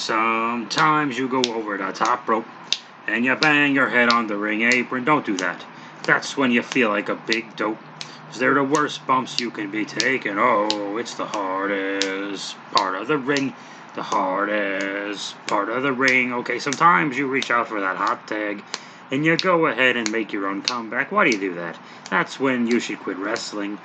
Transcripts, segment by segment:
Sometimes you go over the top rope and you bang your head on the ring apron. Don't do that. That's when you feel like a big dope. 'Cause they're the worst bumps you can be taking. Oh, it's the hardest part of the ring. The hardest part of the ring. Okay, sometimes you reach out for that hot tag and you go ahead and make your own comeback. Why do you do that? That's when you should quit wrestling.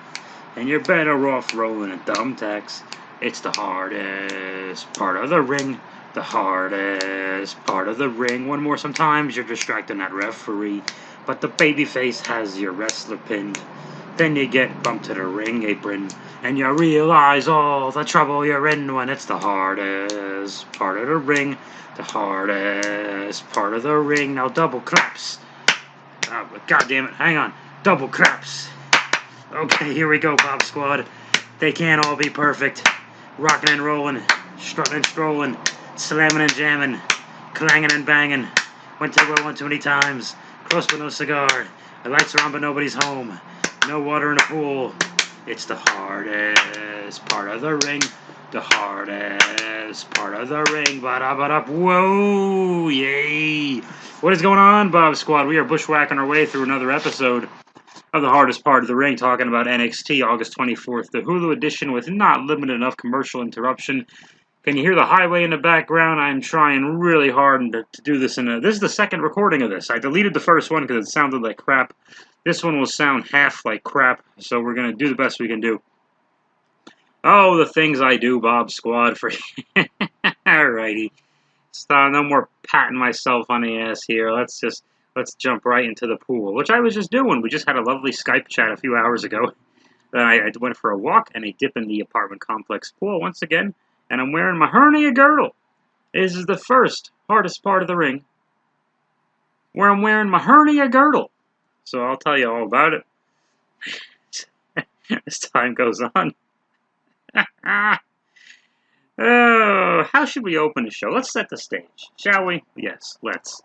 And you're better off rolling a thumbtacks. It's the hardest part of the ring. The hardest part of the ring. One more, sometimes you're distracting that referee, but the babyface has your wrestler pinned. Then you get bumped to the ring apron, and you realize all the trouble you're in when it's the hardest part of the ring. The hardest part of the ring. Now double claps. Oh, God damn it, hang on. Double claps. Okay, here we go, Bob Squad. They can't all be perfect. Rocking and rolling, strutting and strolling, slamming and jamming, clanging and banging. Went to go one too many times. Close but no cigar. The lights are on but nobody's home. No water in the pool. It's the hardest part of the ring. The hardest part of the ring. Ba-da-ba-da. Whoa, yay. What is going on, Bob Squad? We are bushwhacking our way through another episode of the hardest part of the ring, talking about NXT August 24th, the Hulu edition with not limited enough commercial interruption. Can you hear the highway in the background? I'm trying really hard to do this this is the second recording of this. I deleted the first one because it sounded like crap. This one will sound half like crap, so we're going to do the best we can do. Oh, the things I do, Bob Squad, for alrighty. Stop, no more patting myself on the ass here. Let's jump right into the pool, which I was just doing. We just had a lovely Skype chat a few hours ago. Then I went for a walk and a dip in the apartment complex pool once again, and I'm wearing my hernia girdle. This is the first hardest part of the ring, where I'm wearing my hernia girdle. So I'll tell you all about it as time goes on. Oh, how should we open the show? Let's set the stage, shall we? Yes, let's.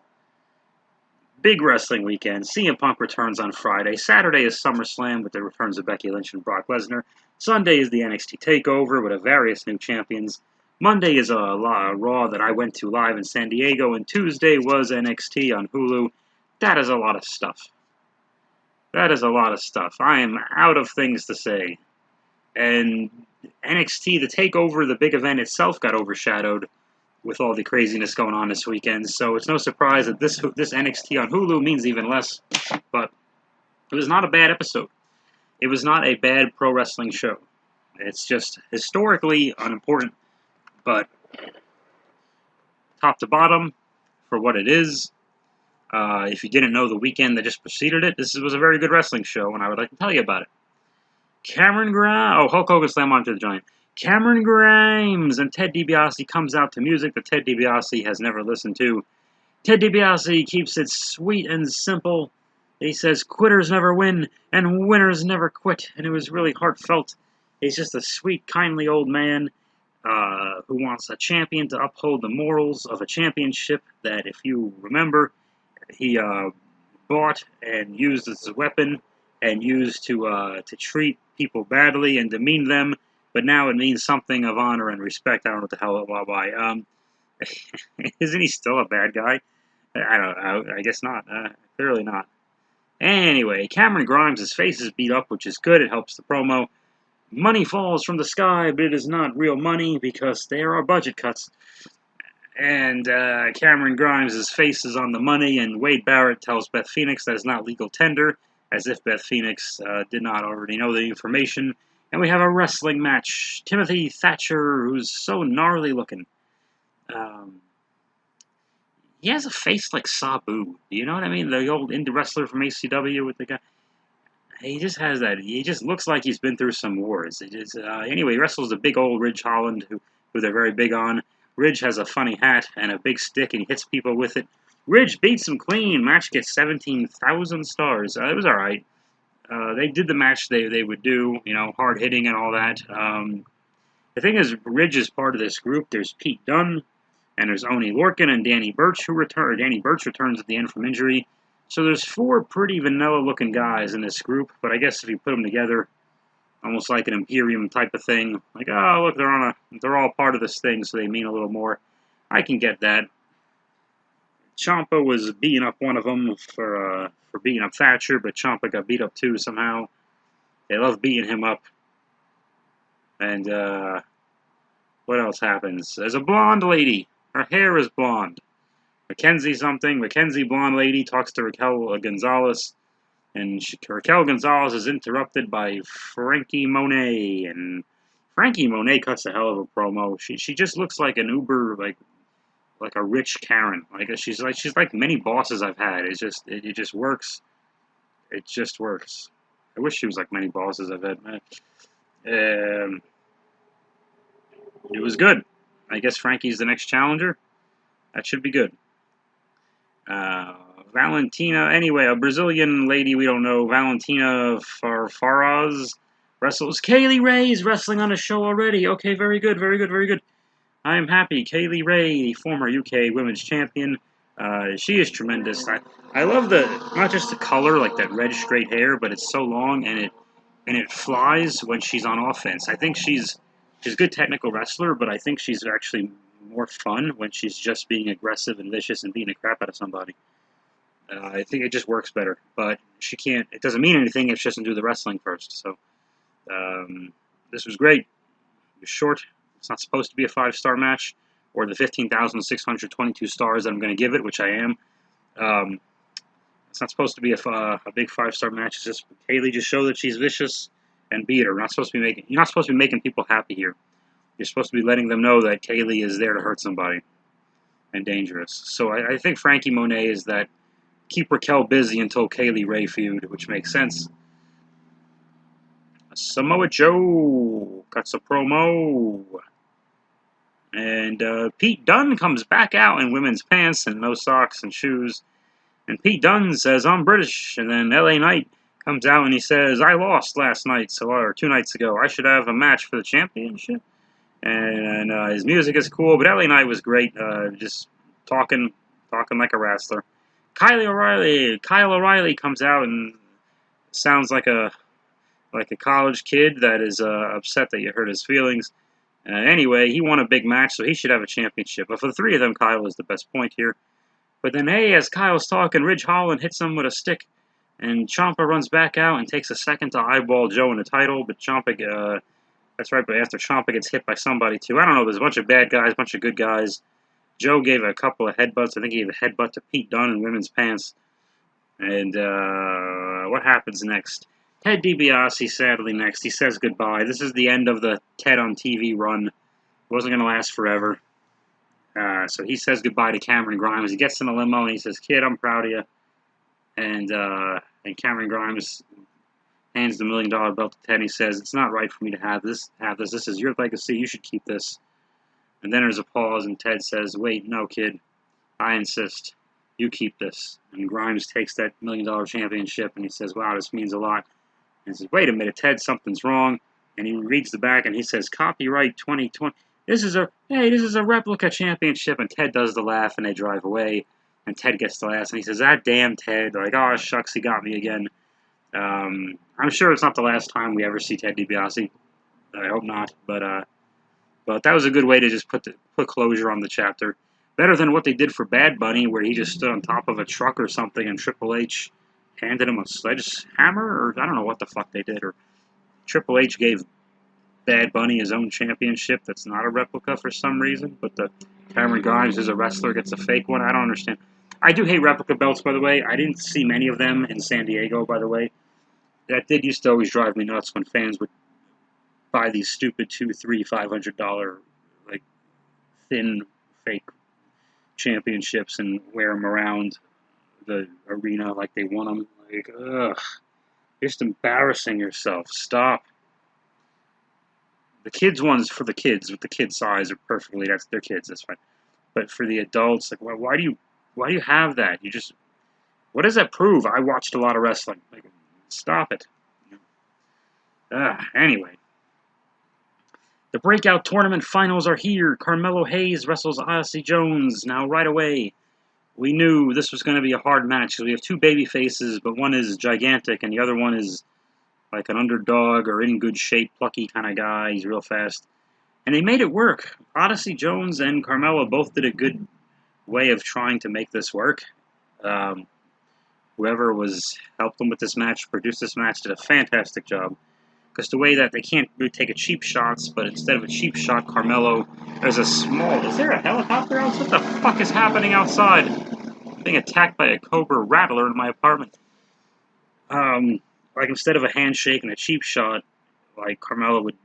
Big wrestling weekend. CM Punk returns on Friday. Saturday is SummerSlam with the returns of Becky Lynch and Brock Lesnar. Sunday is the NXT TakeOver with various new champions. Monday is a Raw that I went to live in San Diego, and Tuesday was NXT on Hulu. That is a lot of stuff. That is a lot of stuff. I am out of things to say. And NXT, the TakeOver, the big event itself, got overshadowed with all the craziness going on this weekend. So it's no surprise that this NXT on Hulu means even less. But it was not a bad episode. It was not a bad pro wrestling show. It's just historically unimportant, but top to bottom, for what it is, if you didn't know the weekend that just preceded it, this was a very good wrestling show, and I would like to tell you about it. Hulk Hogan slam onto the Giant. Cameron Grimes and Ted DiBiase comes out to music that Ted DiBiase has never listened to. Ted DiBiase keeps it sweet and simple. He says, quitters never win, and winners never quit. And it was really heartfelt. He's just a sweet, kindly old man who wants a champion to uphold the morals of a championship that, if you remember, he bought and used as a weapon and used to treat people badly and demean them. But now it means something of honor and respect. I don't know what the hell why. Isn't he still a bad guy? I don't know. I guess not. Clearly not. Anyway, Cameron Grimes' face is beat up, which is good. It helps the promo. Money falls from the sky, but it is not real money because there are budget cuts. And Cameron Grimes' face is on the money, and Wade Barrett tells Beth Phoenix that it's not legal tender, as if Beth Phoenix did not already know the information. And we have a wrestling match. Timothy Thatcher, who's so gnarly looking. He has a face like Sabu. You know what I mean? The old indie wrestler from ACW with the guy. He just has that. He just looks like he's been through some wars. Anyway, he wrestles a big old Ridge Holland, who they're very big on. Ridge has a funny hat and a big stick, and he hits people with it. Ridge beats him clean. Match gets 17,000 stars. It was all right. They did the match they would do, hard hitting and all that. The thing is, Ridge is part of this group. There's Pete Dunne, and there's Oney Lorcan and Danny Burch, Danny Burch returns at the end from injury. So there's 4 pretty vanilla-looking guys in this group, but I guess if you put them together, almost like an Imperium type of thing, like, oh, look, they're all part of this thing, so they mean a little more. I can get that. Ciampa was beating up one of them for beating up Thatcher, but Ciampa got beat up too somehow. They love beating him up. And what else happens? There's a blonde lady. Her hair is blonde. Mackenzie something. Mackenzie blonde lady talks to Raquel Gonzalez. And Raquel Gonzalez is interrupted by Frankie Monet. And Frankie Monet cuts a hell of a promo. She just looks like an uber, like a rich Karen. She's like many bosses I've had. It just works. It just works. I wish she was like many bosses I've had. It was good. I guess Frankie's the next challenger. That should be good. Valentina, anyway, a Brazilian lady we don't know, Valentina Faraz, wrestles. Kaylee Ray is wrestling on a show already. Okay, very good, very good, very good. I am happy. Kaylee Ray, the former UK Women's Champion, she is tremendous. I love not just the color, like that reddish straight hair, but it's so long and it flies when she's on offense. I think she's a good technical wrestler, but I think she's actually more fun when she's just being aggressive and vicious and beating the crap out of somebody. I think it just works better, but she can't. It doesn't mean anything if she doesn't do the wrestling first. So this was great. It was short. It's not supposed to be a 5-star match, or the 15,622 stars that I'm going to give it, which I am. It's not supposed to be a big 5-star match. It's just Kaylee just show that she's vicious and beat her. You're not supposed to be making people happy here. You're supposed to be letting them know that Kaylee is there to hurt somebody and dangerous. So I think Frankie Monet is that. Keep Raquel busy until Kaylee Ray feud, which makes sense. Samoa Joe cuts a promo. And Pete Dunne comes back out in women's pants and no socks and shoes. And Pete Dunne says, I'm British. And then LA Knight comes out and he says, I lost last night, or 2 nights ago. I should have a match for the championship. And his music is cool, but LA Knight was great. Just talking like a wrestler. Kyle O'Reilly comes out and sounds like a college kid that is upset that you hurt his feelings. Anyway, he won a big match, so he should have a championship. But for the 3 of them, Kyle is the best point here. But then, hey, as Kyle's talking, Ridge Holland hits him with a stick, and Ciampa runs back out and takes a second to eyeball Joe in the title. But Ciampa, that's right. But after Ciampa gets hit by somebody too, I don't know. There's a bunch of bad guys, a bunch of good guys. Joe gave a couple of headbutts. I think he gave a headbutt to Pete Dunne in women's pants. And what happens next? Ted DiBiase, sadly, next. He says goodbye. This is the end of the Ted on TV run. It wasn't going to last forever. So he says goodbye to Cameron Grimes. He gets in a limo and he says, kid, I'm proud of you. And Cameron Grimes hands the $1 million belt to Ted and he says, it's not right for me to have this. This is your legacy. You should keep this. And then there's a pause, and Ted says, wait, no, kid. I insist. You keep this. And Grimes takes that $1 million championship, and he says, wow, this means a lot. And he says, wait a minute, Ted, something's wrong. And he reads the back, and he says, copyright 2020. This is a replica championship. And Ted does the laugh, and they drive away. And Ted gets the last, and he says, ah, damn, Ted. Like, oh, shucks, he got me again. I'm sure it's not the last time we ever see Ted DiBiase. I hope not, but that was a good way to just put closure on the chapter. Better than what they did for Bad Bunny, where he just stood on top of a truck or something and Triple H handed him a sledgehammer, or I don't know what the fuck they did. Or Triple H gave Bad Bunny his own championship that's not a replica for some reason, but the Cameron Grimes is a wrestler, gets a fake one. I don't understand. I do hate replica belts, by the way. I didn't see many of them in San Diego, by the way. That did used to always drive me nuts when fans would buy these stupid $200, $300, $500 like thin fake championships and wear them around the arena like they won them. Like, ugh, just embarrassing yourself. Stop. The kids ones for the kids with the kid size are perfectly. That's their kids. That's fine. But for the adults, like, why do you have that? What does that prove? I watched a lot of wrestling. Like, stop it. Anyway. The breakout tournament finals are here. Carmelo Hayes wrestles Odyssey Jones. Now, right away, we knew this was going to be a hard match because we have 2 baby faces, but one is gigantic and the other one is like an underdog or in good shape, plucky kind of guy. He's real fast. And they made it work. Odyssey Jones and Carmelo both did a good way of trying to make this work. Um, whoever was helped them with this match, produced this match, did a fantastic job. Because the way that they can't really take a cheap shots, but instead of a cheap shot, Carmelo, there's a small... Is there a helicopter outside? What the fuck is happening outside? I'm being attacked by a Cobra Rattler in my apartment. Like instead of a handshake and a cheap shot, like Carmelo would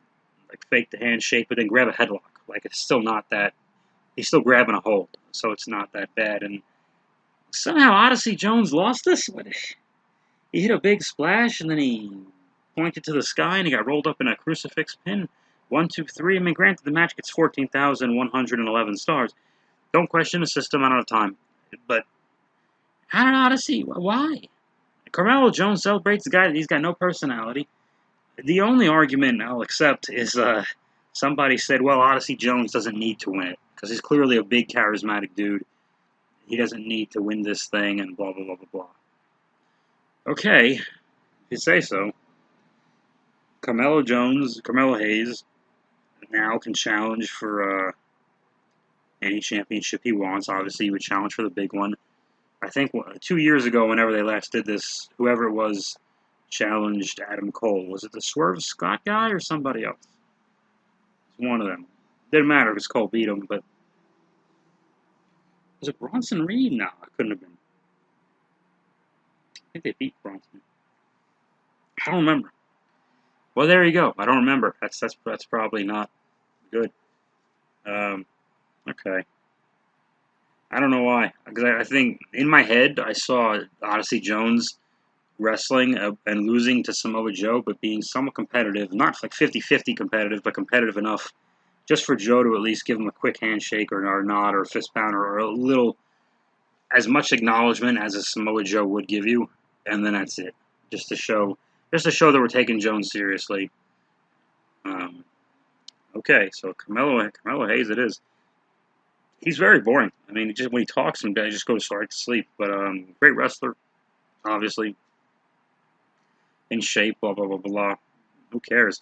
like fake the handshake, but then grab a headlock. Like it's still not that. He's still grabbing a hold, so it's not that bad. And somehow Odyssey Jones lost this. He hit a big splash, and then he pointed to the sky, and he got rolled up in a crucifix pin. 1, 2, 3. I mean, granted, the match gets 14,111 stars. Don't question the system. I don't have time. But how did Odyssey? Why? Carmelo Jones celebrates the guy that he's got no personality. The only argument I'll accept is somebody said, well, Odyssey Jones doesn't need to win it because he's clearly a big, charismatic dude. He doesn't need to win this thing and blah, blah, blah, blah, blah. Okay, if you say so. Carmelo Hayes, now can challenge for any championship he wants. Obviously, he would challenge for the big one. I think 2 years ago, whenever they last did this, whoever it was challenged Adam Cole. Was it the Swerve Scott guy or somebody else? It's one of them. Didn't matter because Cole beat him, but... Was it Bronson Reed? No, it couldn't have been. I think they beat Bronson. I don't remember. Well, there you go. I don't remember. That's probably not good. Okay. I don't know why. Because I think, in my head, I saw Odyssey Jones wrestling and losing to Samoa Joe, but being somewhat competitive. Not like 50-50 competitive, but competitive enough just for Joe to at least give him a quick handshake or a nod or a fist pound or a little, as much acknowledgement as a Samoa Joe would give you, and then that's it. Just to show that we're taking Jones seriously. Okay, so Carmelo Hayes it is. He's very boring. I mean, just when he talks, and guys just go right to sleep. But great wrestler, obviously. In shape, blah, blah, blah, blah. Who cares?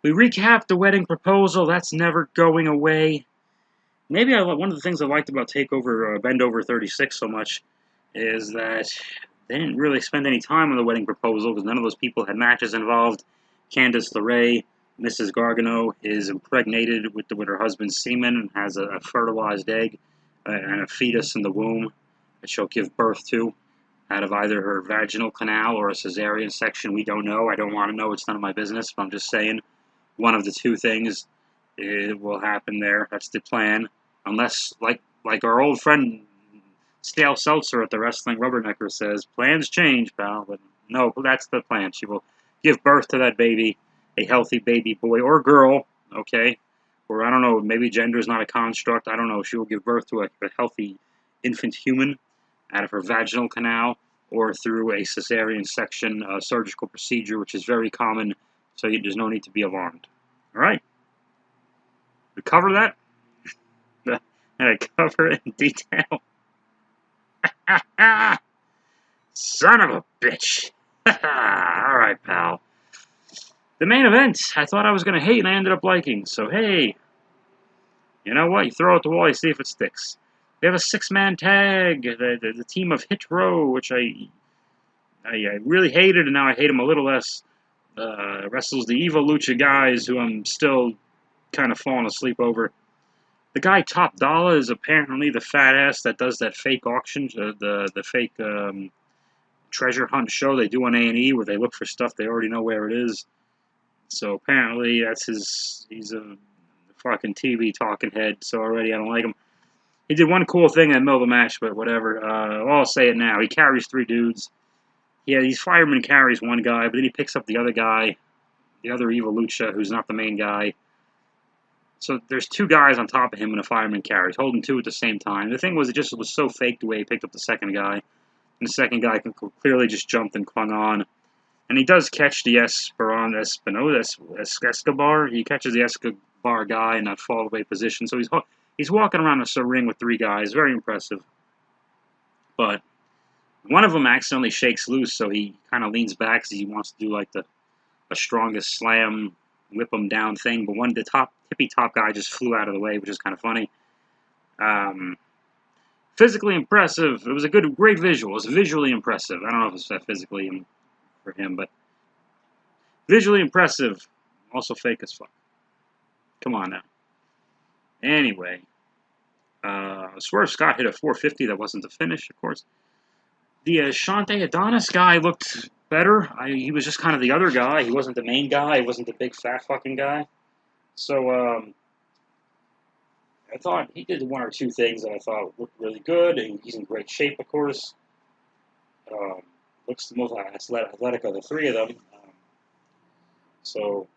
We recapped the wedding proposal. That's never going away. Maybe one of the things I liked about TakeOver Bend Over 36 so much is that they didn't really spend any time on the wedding proposal because none of those people had matches involved. Candice LeRae, Mrs. Gargano, is impregnated with her husband's semen and has a fertilized egg and a fetus in the womb that she'll give birth to out of either her vaginal canal or a cesarean section. We don't know. I don't want to know. It's none of my business. But I'm just saying one of the two things will happen there. That's the plan. Unless, like our old friend Stale Seltzer at the Wrestling Rubbernecker says, plans change, pal. But no, that's the plan. She will give birth to that baby, a healthy baby boy or girl, okay? Or I don't know, maybe gender is not a construct. I don't know. She will give birth to a healthy infant human out of her vaginal canal or through a cesarean section surgical procedure, which is very common, so there's no need to be alarmed. All right? We cover that? And I cover it in detail. Son of a bitch. Alright, pal. The main event, I thought I was going to hate, and I ended up liking. So, hey, you know what? You throw it at the wall, you see if it sticks. We have a 6-man tag, the team of Hit Row, which I really hated, and now I hate them a little less. Wrestles the Evil Lucha guys, who I'm still kind of falling asleep over. The guy Top Dollar is apparently the fat ass that does that fake auction, the fake treasure hunt show they do on A&E where they look for stuff they already know where it is. So apparently he's a fucking TV talking head, so already I don't like him. He did one cool thing in the middle of the match, but whatever. I'll say it now. He carries 3 dudes. Yeah, these firemen carries one guy, but then he picks up the other guy, the other Evil Lucha, who's not the main guy. So there's 2 guys on top of him and a fireman carries, holding 2 at the same time. The thing was, it just was so fake the way he picked up the second guy. And the second guy clearly just jumped and clung on. And he does catch the Escobar. He catches the Escobar guy in that fall away position. So he's walking around a ring with 3 guys. Very impressive. But one of them accidentally shakes loose, so he kind of leans back because he wants to do like a strongest slam whip them down thing, but the tippy top guy just flew out of the way, which is kind of funny. Physically impressive. It was a great visual. It was visually impressive. I don't know if it's that physically for him, but visually impressive. Also fake as fuck. Come on now. Anyway, Swerve Scott hit a 450. That wasn't the finish, of course. The Shante Adonis guy looked better. He was just kind of the other guy. He wasn't the main guy. He wasn't the big fat fucking guy. So I thought he did one or two things that I thought looked really good. He's in great shape, of course. Looks the most athletic of the three of them. So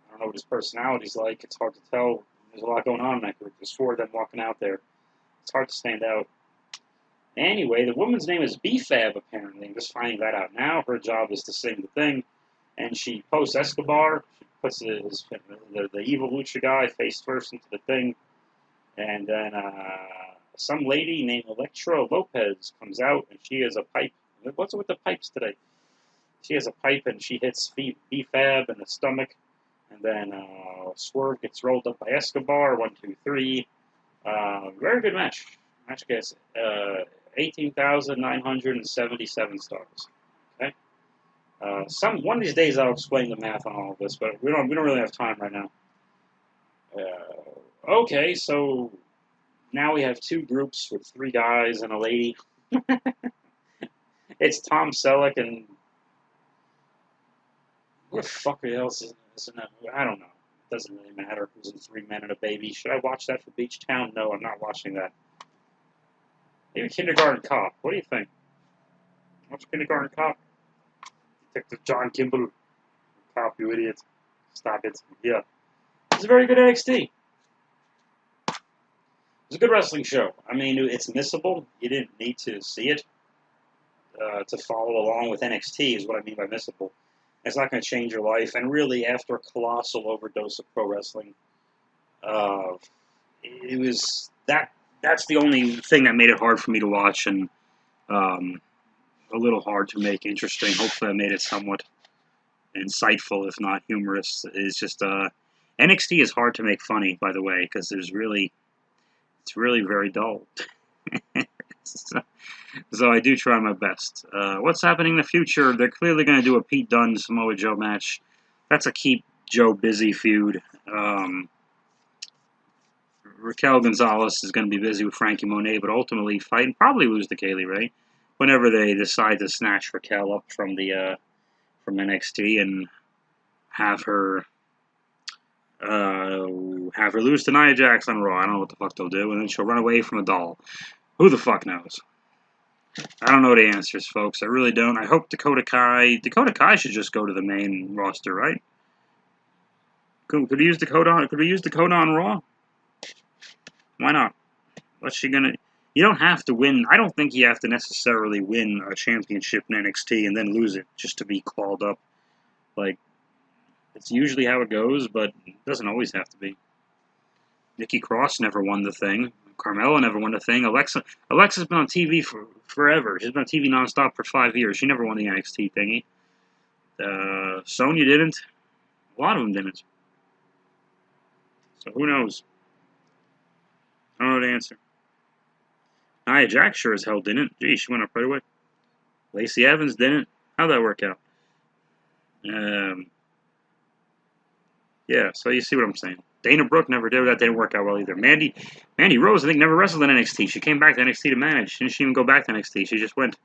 I don't know what his personality's like. It's hard to tell. There's a lot going on in that group. There's four of them walking out there. It's hard to stand out. Anyway, the woman's name is B-Fab, apparently. I'm just finding that out now. Her job is to sing the thing. And she posts Escobar. She puts the evil lucha guy face first into the thing. And then some lady named Electra Lopez comes out, and she has a pipe. What's it with the pipes today? She has a pipe, and she hits B-Fab in the stomach. And then Swerve gets rolled up by Escobar. 1, 2, 3. Very good match. Match gets 18,977 stars. Okay. One of these days I'll explain the math on all of this, but we don't really have time right now. Okay, so now we have two groups with three guys and a lady. It's Tom Selleck and what the fuck else is in that? I don't know. It doesn't really matter who's in Three Men and a Baby. Should I watch that for Beach Town? No, I'm not watching that. Maybe Kindergarten Cop. What do you think? Watch Kindergarten Cop? Detective John Kimball. Cop, you idiot. Stop it. Yeah. It's a very good NXT. It's a good wrestling show. I mean, it's missable. You didn't need to see it to follow along with NXT is what I mean by missable. It's not going to change your life. And really, after a colossal overdose of pro wrestling, it was that's the only thing that made it hard for me to watch and a little hard to make interesting. Hopefully I made it somewhat insightful, if not humorous. It's just NXT is hard to make funny, by the way, because it's really very dull. So I do try my best. What's happening in the future? They're clearly going to do a Pete Dunne Samoa Joe match. That's a keep Joe busy feud. Raquel Gonzalez is going to be busy with Frankie Monet, but ultimately fight and probably lose to Kaylee Ray whenever they decide to snatch Raquel up from the from NXT and have her lose to Nia Jax on Raw. I don't know what the fuck they'll do, and then she'll run away from a doll. Who the fuck knows? I don't know the answers, folks. I really don't. I hope Dakota Kai should just go to the main roster, right? Could we use Dakota on Raw? Why not? What's she gonna? You don't have to win. I don't think you have to necessarily win a championship in NXT and then lose it just to be called up. Like, it's usually how it goes, but it doesn't always have to be. Nikki Cross never won the thing. Carmella never won the thing. Alexa's been on TV for forever. She's been on TV nonstop for 5 years. She never won the NXT thingy. Sonya didn't. A lot of them didn't. So who knows? I don't know the answer. Nia Jax sure as hell didn't. Gee, she went up right away. Lacey Evans didn't. How'd that work out? Yeah, so you see what I'm saying. Dana Brooke never did. That didn't work out well either. Mandy Rose, I think, never wrestled in NXT. She came back to NXT to manage. She didn't even go back to NXT. She just went.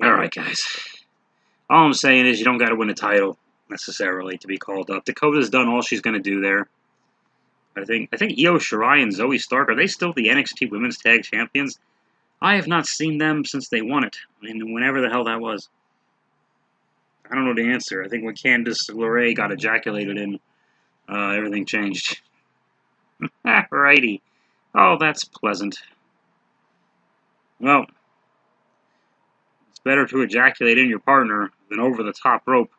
All right, guys. All I'm saying is you don't got to win a title necessarily to be called up. Dakota's done all she's going to do there. I think Io Shirai and Zoe Stark, are they still the NXT Women's Tag Champions? I have not seen them since they won it. I mean, whenever the hell that was. I don't know the answer. I think when Candice LeRae got ejaculated in, everything changed. Righty. Oh, that's pleasant. Well, it's better to ejaculate in your partner than over the top rope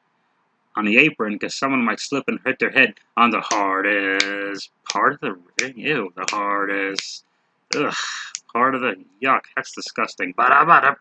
on the apron, because someone might slip and hit their head on the hardest part of the ring. Ew, the hardest. Ugh, part of the yuck. That's disgusting. Ba-da-ba-da.